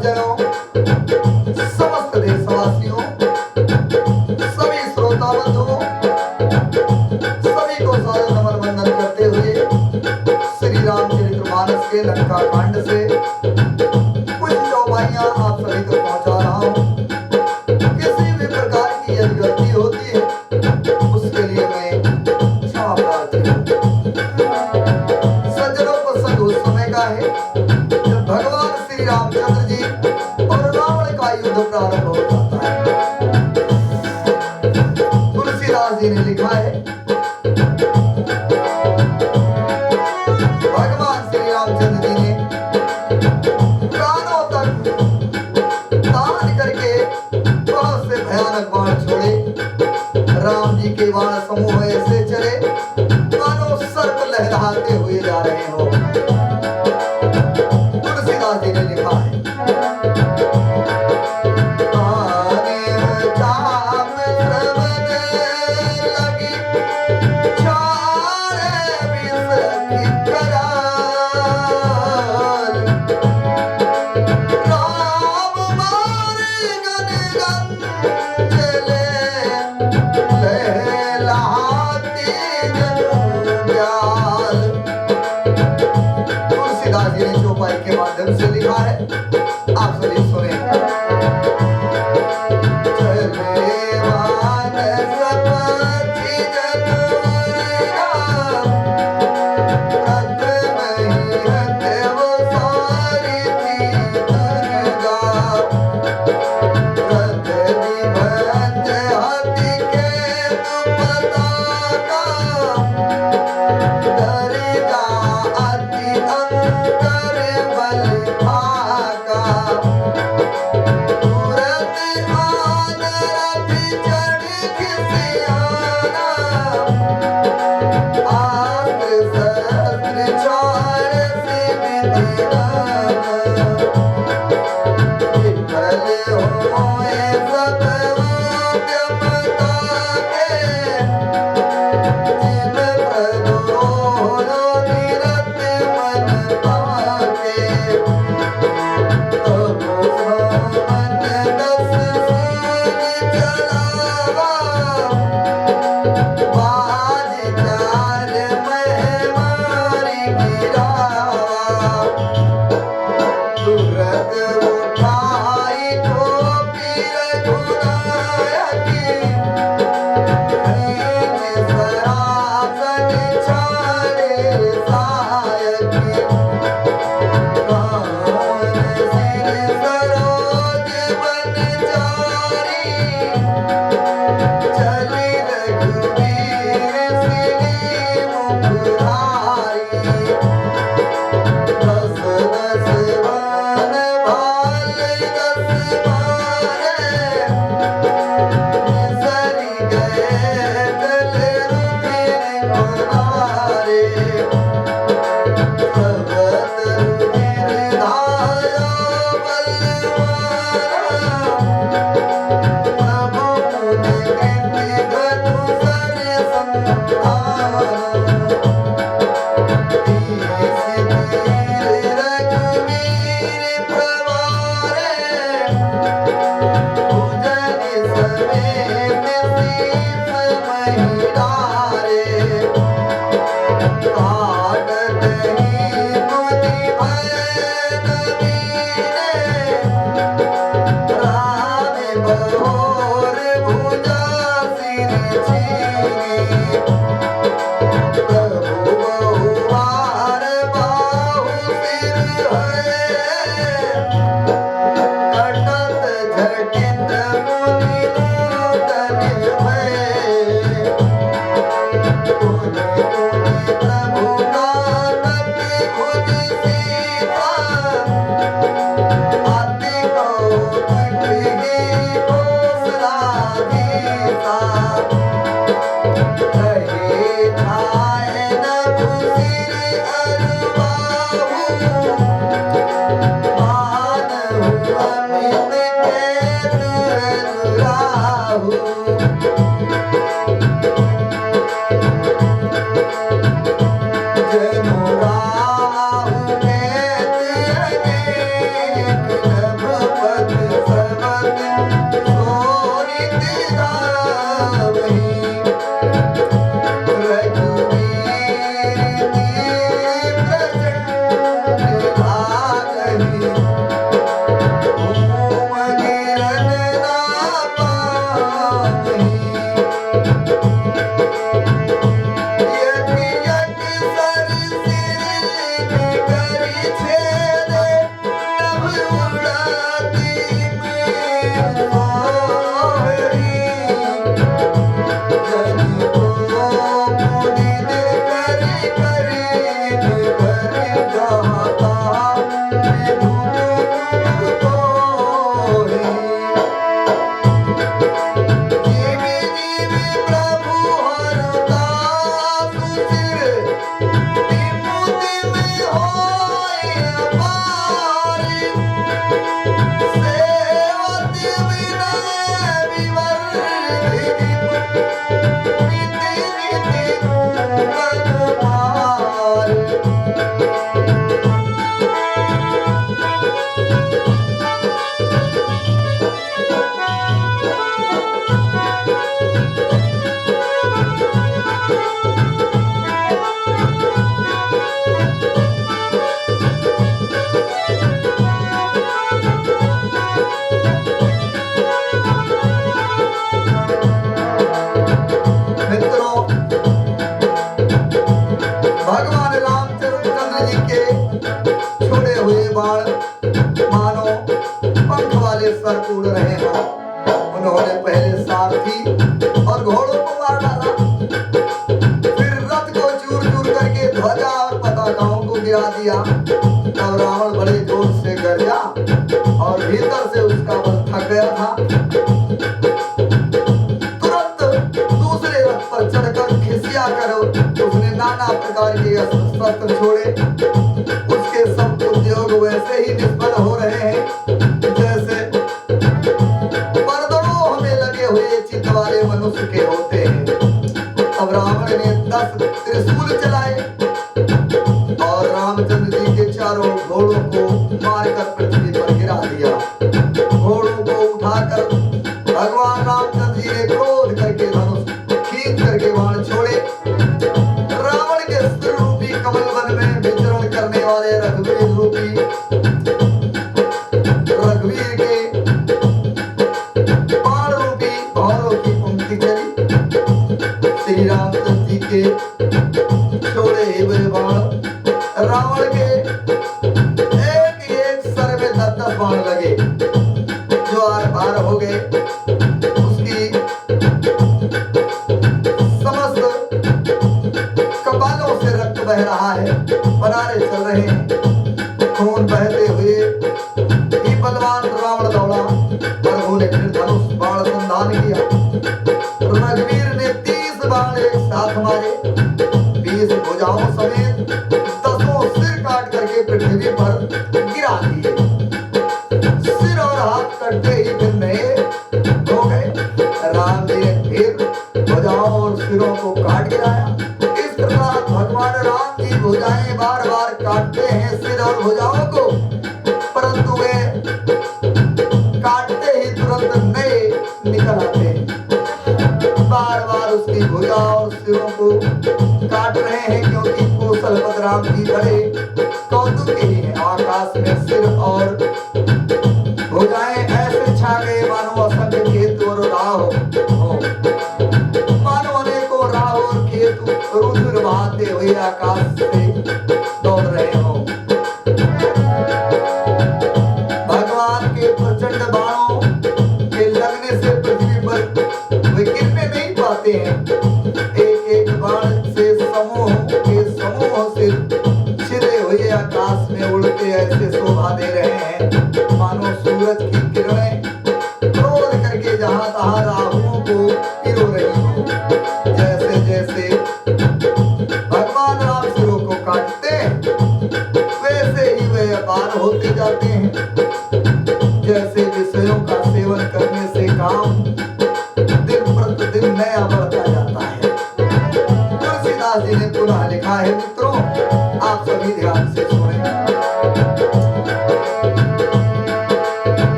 सज्जनों, समस्त देशवासियों, सभी श्रोता बंधुओं, सभी को सादर नमन वंदन करते हुए श्री रामचरितमानस के लंका कांड से कुछ चौपाइयां आप सभी तक पहुंचा रहा हूं। किसी भी प्रकार की यदि गलती होती है उसके लिए मैं क्षमा प्रार्थी हूं। सज्जनों, प्रसंग उस समय का है जब भगवान श्री रामचंद्र जी और रावण का युद्ध प्रारंभ हो जाता है। तुलसीदास जी ने लिखा है, भगवान श्री रामचंद्र जी ने कानों तक तान करके बहुत से भयानक बाण छोड़े। राम जी के बाण समूह ऐसे चले मानो सर्प लहराते हुए जा रहे हो। तुलसीदास जी ने लिखा है, तुलसीदास जी ने चौपाई के माध्यम से लिखा है, आप सभी सुने।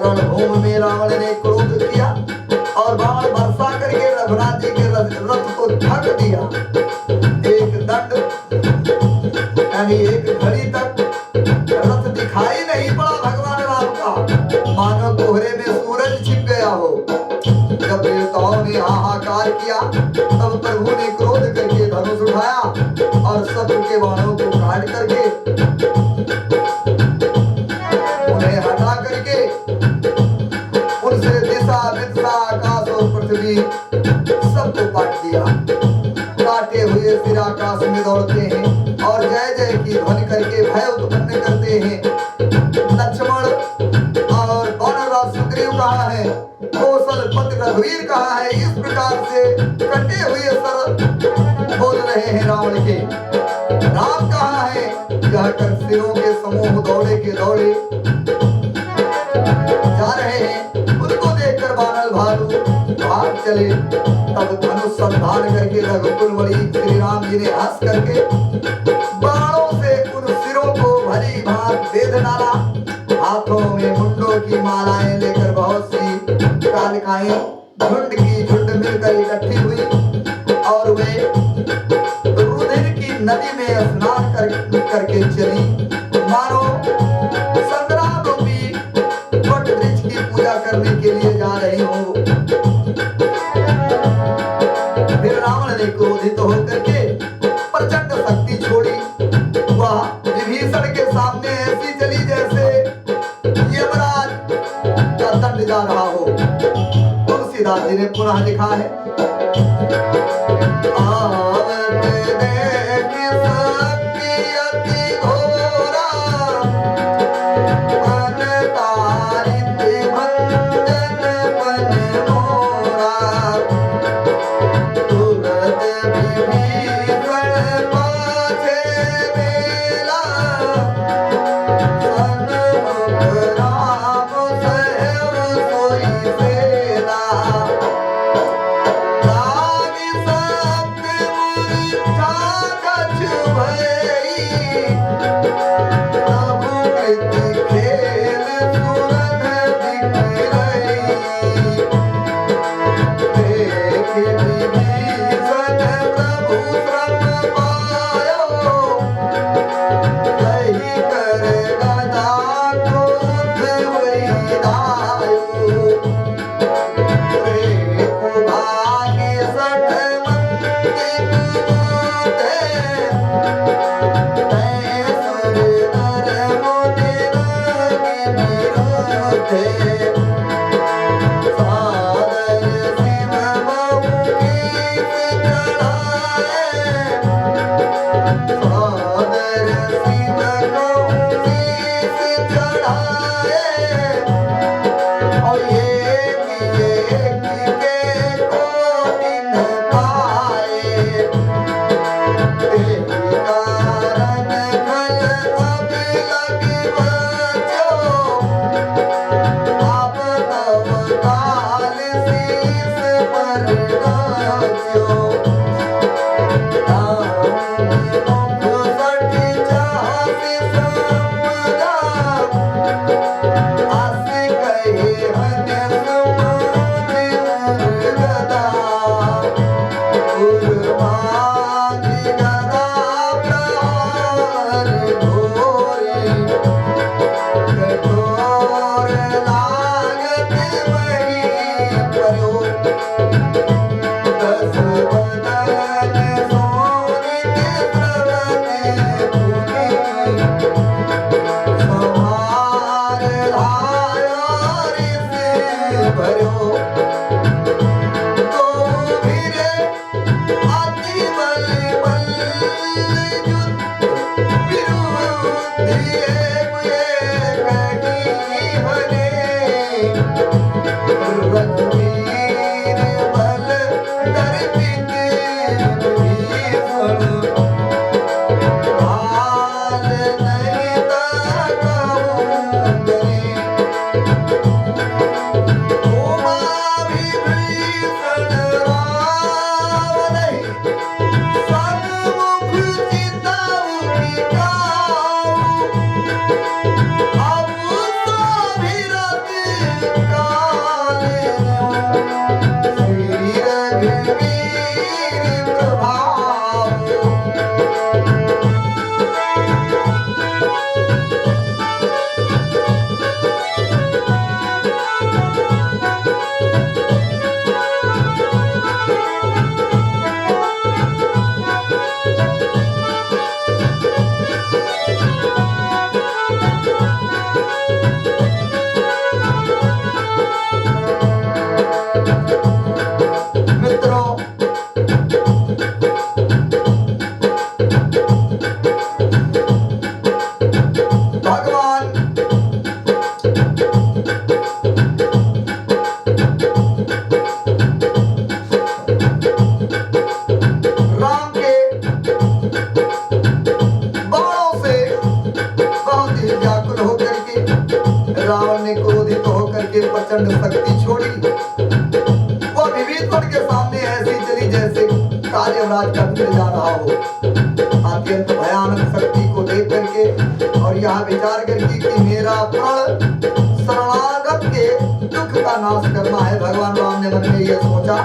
रणभूमि में रावण ने क्रोध किया और बाण वर्षा करके रघुनाथ जी के रथ को ढक दिया। एक दंड यानी एक घड़ी तक रथ दिखाई नहीं पड़ा भगवान राम का, मानो कोहरे में सूरज छिप गया हो। जब देवताओं ने हाहाकार किया तब प्रभु ने क्रोध करके धनुष उठाया और शत्रु के बाणों को काट करके उन्हें हटा करके उनसे दिशा विदिशा आकाश और पृथ्वी सबको काट दिया। काटे हुए सिर आकाश में दौड़ते हैं और जय जय की ध्वनि करके भय उत्पन्न करते हैं। लक्ष्मण और वानरराज सुग्रीव कहाँ है, कौशल पति रघुवीर कहाँ है, इस प्रकार से कटे हुए सर बोल रहे हैं रावण के। राम कहाँ है, कहकर सिरों के समूह दौड़े के दौड़े जा रहे हैं। उनको देखकर वानर भालू भाग चले। तब धनुष संधान करके रघुकुल बड़ी श्री राम जी ने हंस करके बाणों से उन सिरों को भली भांति बेध डाला। हाथों में मुंडों की मालाएं लेकर बहुत सी कालिकाएं झुंड की झुंड मिलकर इकट्ठी हुई और वे रुधिर की नदी में स्नान करके चली, मानो संग्राम रूपी वट वृक्ष की पूजा करने के लिए जा रही हो। फिर रावण ने क्रोधित होकर के प्रचंड शक्ति छोड़ी। वह विभीषण के सामने ऐसी चली जैसे यमराज का दंड जा रहा हो। तुलसीदास जी ने पुनः लिखा है, आवत देख शक्ति अति घोरा, मन तारित भंजन मन मोरा, तुरत विभीषण पाछे बेला, सन्मुख राम सहब सोई सेना, लागी सप्त मूर्छा कछु भई, प्रभु कृत खेल सुरथ दिखरई, देख विभीषण प्रभु श्रम पायो, कही कर गदा क्रोध वही दायो, रे कुभागे सठ मंदिर कूदे, तै सुर नर मुनि रागी विरोधे, सादर शिव बहु कीस चढ़ाए, सादर शिव बहु कीस चढ़ाए, और ये रघुवीर बल दर्पित विभीषण हाल नहीं ताकऊंगे उमा विभीषण राम नहीं सन्मुख चिताऊ बिकाऊ अब तो विरत काले श्री रघुवीर प्रभाव मित्रों भगवान राम के बाणों से बहुत ही व्याकुल होकर के रावण ने क्रोधित होकर के प्रचंड शक्ति छोड़ी। वो विभीषण के सामने ऐसी चली जैसे कार्यवराज का मिल जा रहा हो। अत्यंत भयानक शक्ति को देख करके और यह विचार करके कि मेरा प्रण शरणागत के दुख का नाश करना है, भगवान राम ने मन में यह सोचा।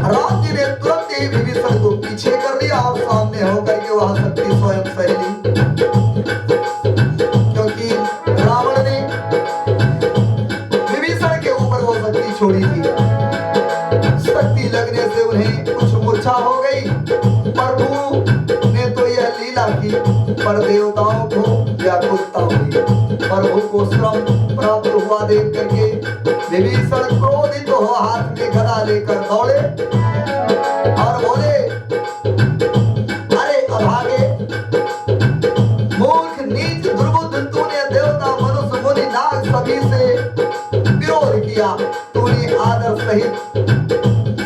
राम जी ने तुरंत ही विभीषण को पीछे कर लिया और सामने होकर के वह शक्ति स्वयं सह ली, क्योंकि रावण ने विभीषण के ऊपर वो शक्ति छोड़ी थी। शक्ति लगने से उन्हें कुछ मूर्छा हो गई। प्रभु ने तो यह लीला की, पर देवताओं को व्याकुलता हुई। प्रभु को श्रम प्राप्त हुआ देख करके विभीषण क्रोधित हो हाथ में गदा लेकर दौड़े और बोले, अरे अभागे मूर्ख नीच दुर्बुद्ध, तूने देवता मनुष्य मुनि नाग सभी से विरोध किया। तूने आदर सहित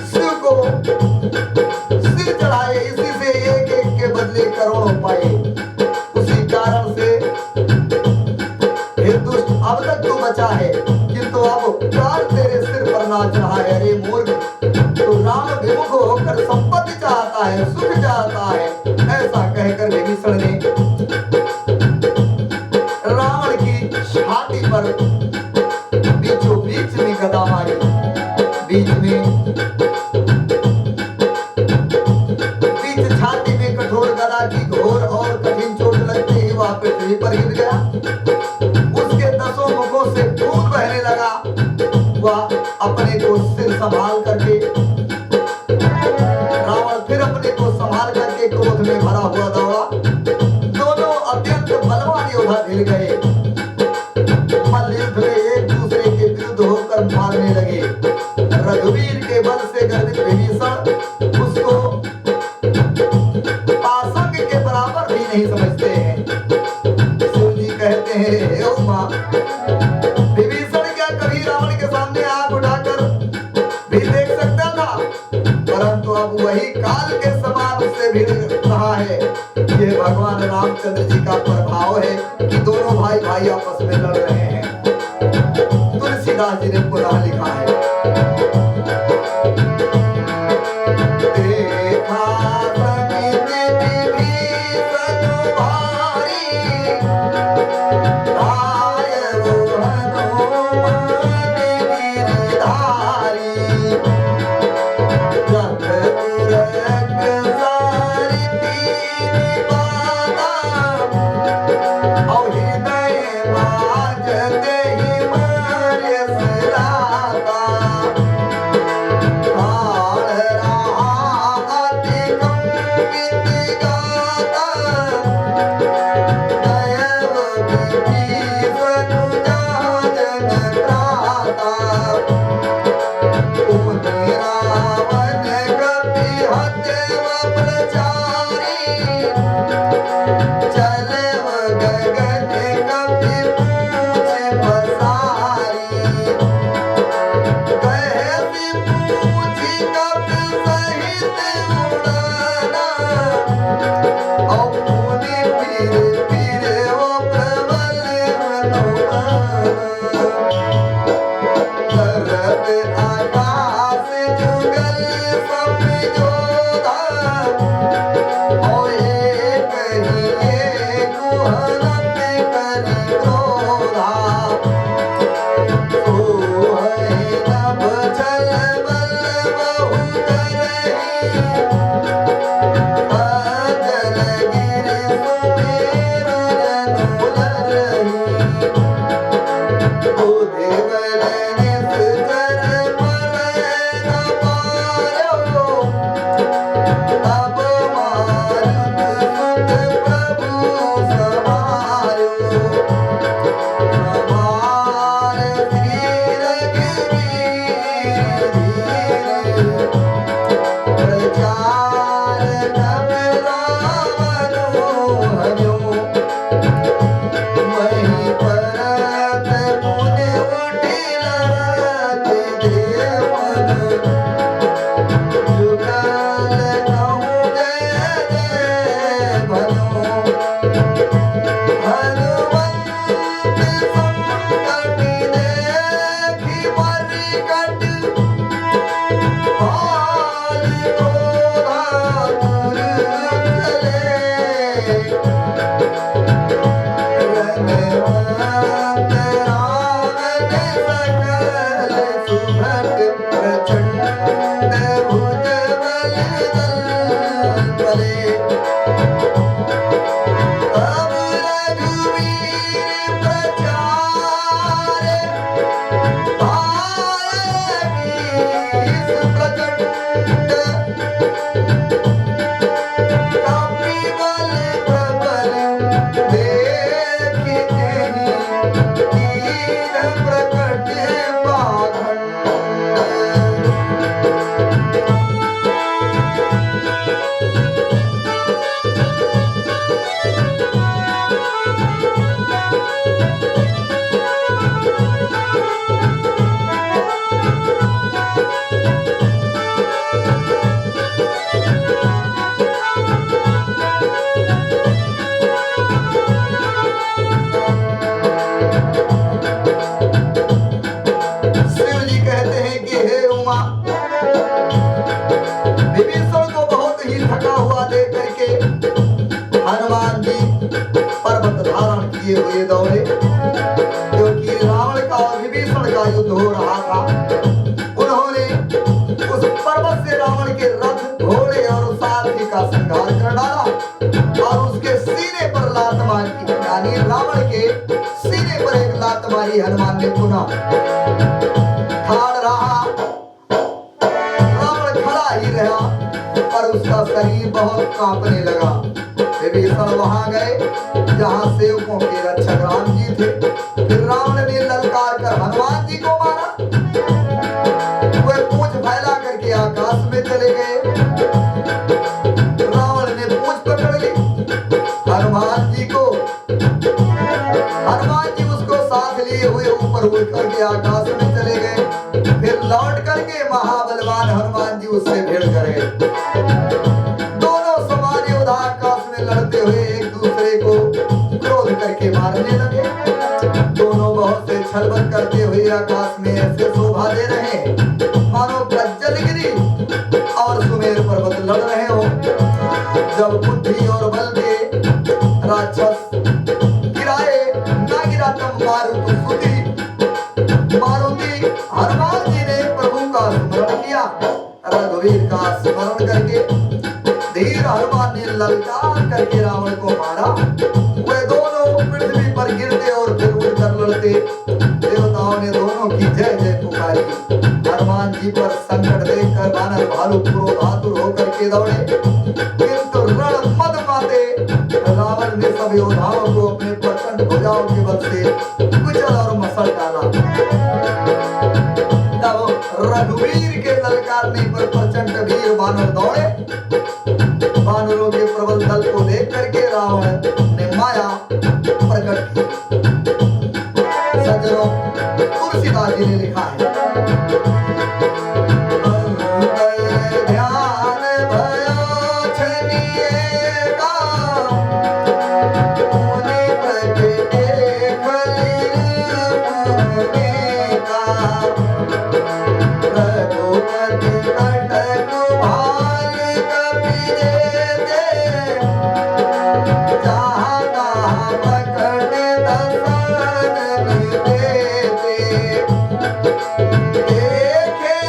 शिव को सिर चढ़ाए, इसी से एक एक के बदले करोड़ों पाए। उसी कारण से हे दुष्ट, अब तक तू बचा है, किंतु अब काल तेरे सिर पर नाच रहा है। अरे मूर्ख, तू राम विमुख होकर संपत्ति चाहता है, सुख चाहता है। ऐसा कहकर विभीषण ने रावण की छाती पर बीचों बीच में गदा मारी। बीच छाती में कठोर गदा की घोर और कठिन चोट लगते ही वह पृथ्वी पर गिर गया। उसके 10 मुखों से खून बहने लगा। वह अपने को सिर संभाल करके रावण फिर अपने को संभाल करके क्रोध में भरा हुआ दौड़ा। दोनों अत्यंत बलवान योद्धा भिड़ गए। मल्लयुद्ध में एक दूसरे के विरुद्ध होकर मारने लगे। रघुवीर के बल से गर्वित विभीषण उसको पासंग के बराबर भी नहीं समझते हैं। शिव जी कहते हैं, हे उमा, विभीषण क्या कभी रावण के सामने आंख उठाकर भी देख सकता था? परंतु अब वही काल के समान उससे भिड़ रहा है। ये भगवान रामचंद्र जी का प्रभाव है कि दोनों भाई भाई आपस में लड़ रहे हैं। तुलसीदास जी ने पुनः लिखा है, देखा समित विभीषण भारी, आय वो हनुमान गिरधारी, जग तुरग सारी तीन बाला, और हृदय बाजते ही मार्य सलाता। सकल सुभग प्रचंड भुजबल दल बले। तब रघुवीर प्रचार भाईस प्रचंड। कपिबल प्रबल देखि तेहि कीन प्रकट पाखंड। शिव जी कहते हैं कि हे उमा, विभीषण को बहुत ही थका हुआ देख करके हनुमान जी पर्वत धारण किए हुए दौड़े, क्योंकि रावण का और विभीषण का युद्ध हो रहा था। उन्होंने उस पर्वत से रावण के रथ, घोड़े और सारथी का संहार कर डाला और उसके सीने पर लात मारी, यानी रावण के सीने पर एक लात मारी हनुमान ने पुनः। ठाड़ रहा, रावण खड़ा ही रहा, पर उसका शरीर बहुत कांपने लगा। विभीषण वहां गए जहां सेवकों के रक्षक राम जी थे। फिर रावण ने ललकार कर हनुमान जी को मारा। वे पूंछ फैला करके आकाश में चले गए। रावण ने पूंछ पकड़ ली हनुमान जी को। हनुमान जी उसको साथ लिए हुए ऊपर उड़ करके आकाश में चले गए। फिर लौट करके महाबलवान हनुमान जी उससे भिड़ गए। दोनों समान योद्धा आकाश में लड़ते हुए एक दूसरे को क्रोध करके मारने लगे। दोनों बहुत से छलबल करते हुए आकाश में ऐसे शोभा दे रहे मानो प्रज्वलगिरी और सुमेर पर्वत लड़ रहे हो। जब बुद्धि और बल के राक्षस गिराए ना गिरा तब मारुति हनुमान जी ने प्रभु का स्मरण किया। रघुवीर का स्मरण करके धीर हनुमान ने ललकार करके रावण को मारा। वे दोनों पृथ्वी पर गिरते और फिर उड़कर लड़ते। देवताओं ने दोनों की जय जय पुकारी। हनुमान जी पर संकट देखकर वानर भालू क्रोधातुर होकर के दौड़े, किंतु रण मद माते रावण ने सब योद्धाओं को अपने प्रचंड भुजाओं के बल से कुचल और मसल डाला। तब रघुवीर के ललकारने पर प्रचंड वीर वानर दौड़े। वानरों के प्रबल दल को देख करके रावण ने माया प्रकट की। सज्जनों, तुलसीदास जी ने लिखा है, ध्यान भयो छनिएगा, मुनि प्रति देख लीनेगा, रघुपति कटक भाल कपि देते, जहाँ तहाँ पकड़ दसन देते। देखे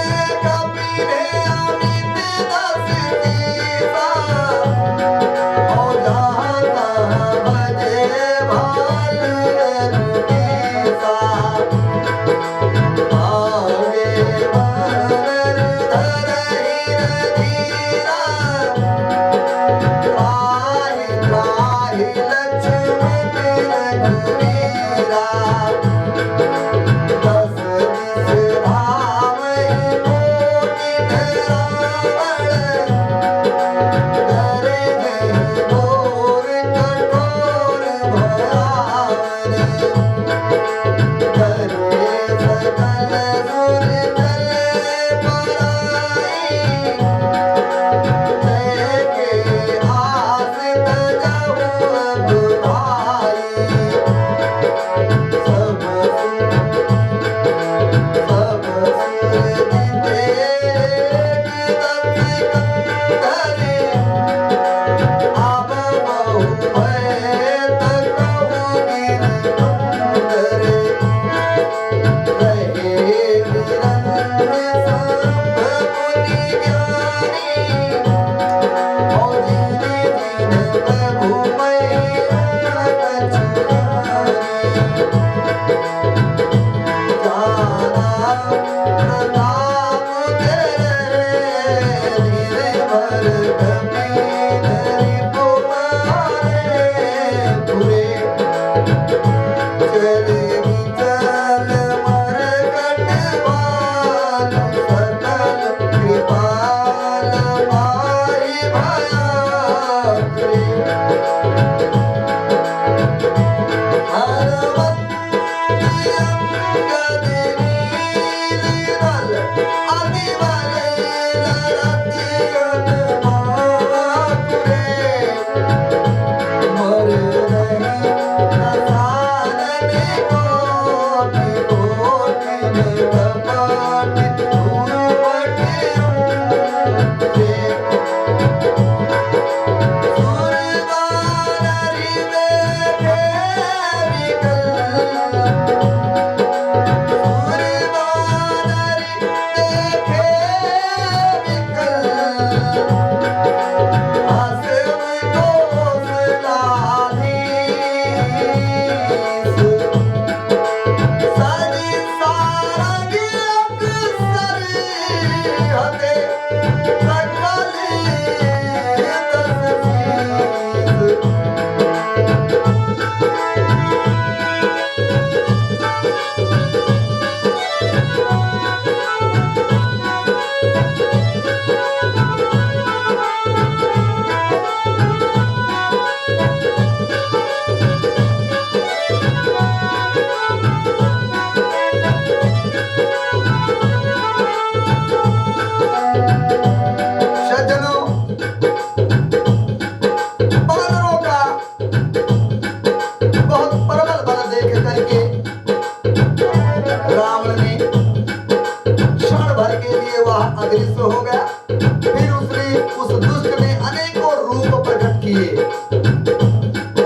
अदृश्य हो गया। फिर उसने उस दुष्ट ने अनेकों रूप प्रकट किए।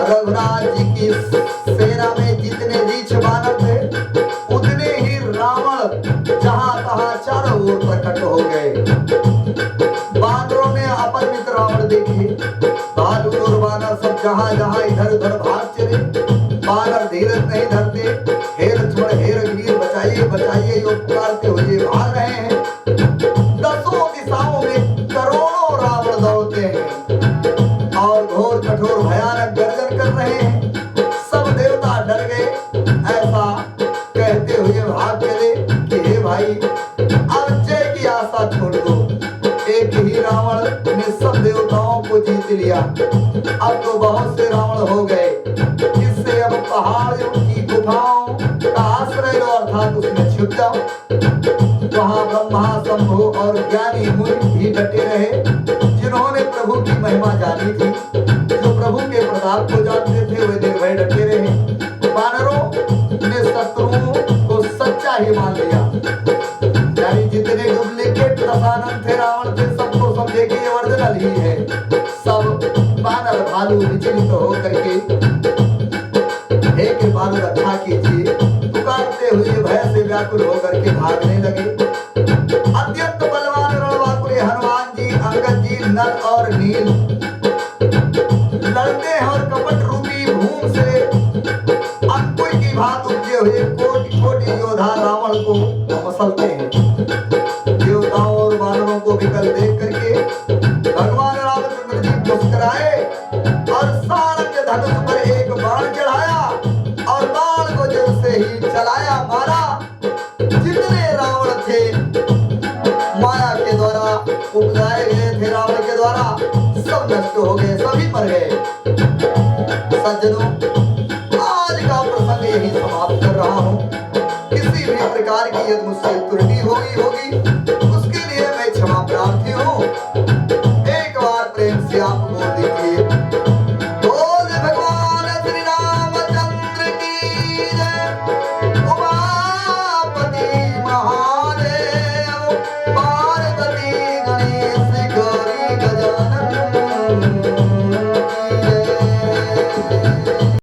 रघुनाथ जी की सेना में जितने रीछ बानर थे उतने ही रावण जहां तहां चारों ओर प्रकट हो गए। बानरों ने अपरिमित रावण देखे। भालू और बानर सब जहां जहां इधर उधर भाग चले। बानर धीरज नहीं धरते। हे लक्ष्मण हे रघुवीर बचाइए बचाइए यो पुकारते हुए भाग रहे हैं। दसों दिशाओं में करोड़ों रावण दौड़ते हैं और घोर कठोर भयानक गर्जन कर रहे हैं। सब देवता डर गए। ऐसा कहते हुए भाग चले कि हे भाई अब जय की आशा छोड़ दो। एक ही रावण ने सब देवताओं को जीत लिया। अब तो बहुत से रावण हो गए। इससे अब पहाड़ों की गुफाओं का आश्रय लो अर्थात उसमें छिप जाओ। वहां ब्रह्मा शंभु और ज्ञानी मुनि भी डटे रहे जिन्होंने प्रभु की महिमा जानी थी। जो प्रभु के प्रताप को जानते थे वे निर्भय डटे रहे। वानरों ने शत्रुओं को सच्चा ही मान लिया। यानी जितने डुप्लीकेट दशानन थे रावण थे सबको समझे कि ये ओरिजिनल ही है। सब वानर भालू विचलित होकर के हे कृपालु रक्षा कीजिए पुकारते हुए भय से व्याकुल होकर के भागने लगे। अत्यंत बलवान रणवाकुरे हनुमान जी अंगद जी नल और नील लड़ते हैं और कपट रूपी भूम से अंकुर की भांति उपजे हुए कोटि कोटि योद्धा रावण को मसलते हैं। देवताओं और वानरों को विकल देख करके भगवान रामचंद्र जी मुस्कुराए और सारंग धनुष पर एक बाण चढ़ाया और बाण को जल से ही चलाया मारा। जितने रावण थे माया के द्वारा उपजाए गए थे रावण के द्वारा सब नष्ट हो गए सभी मर गए। सज्जनों आज का प्रसंग यही समाप्त कर रहा हूँ। किसी भी प्रकार की यदि मुझसे त्रुटि होगी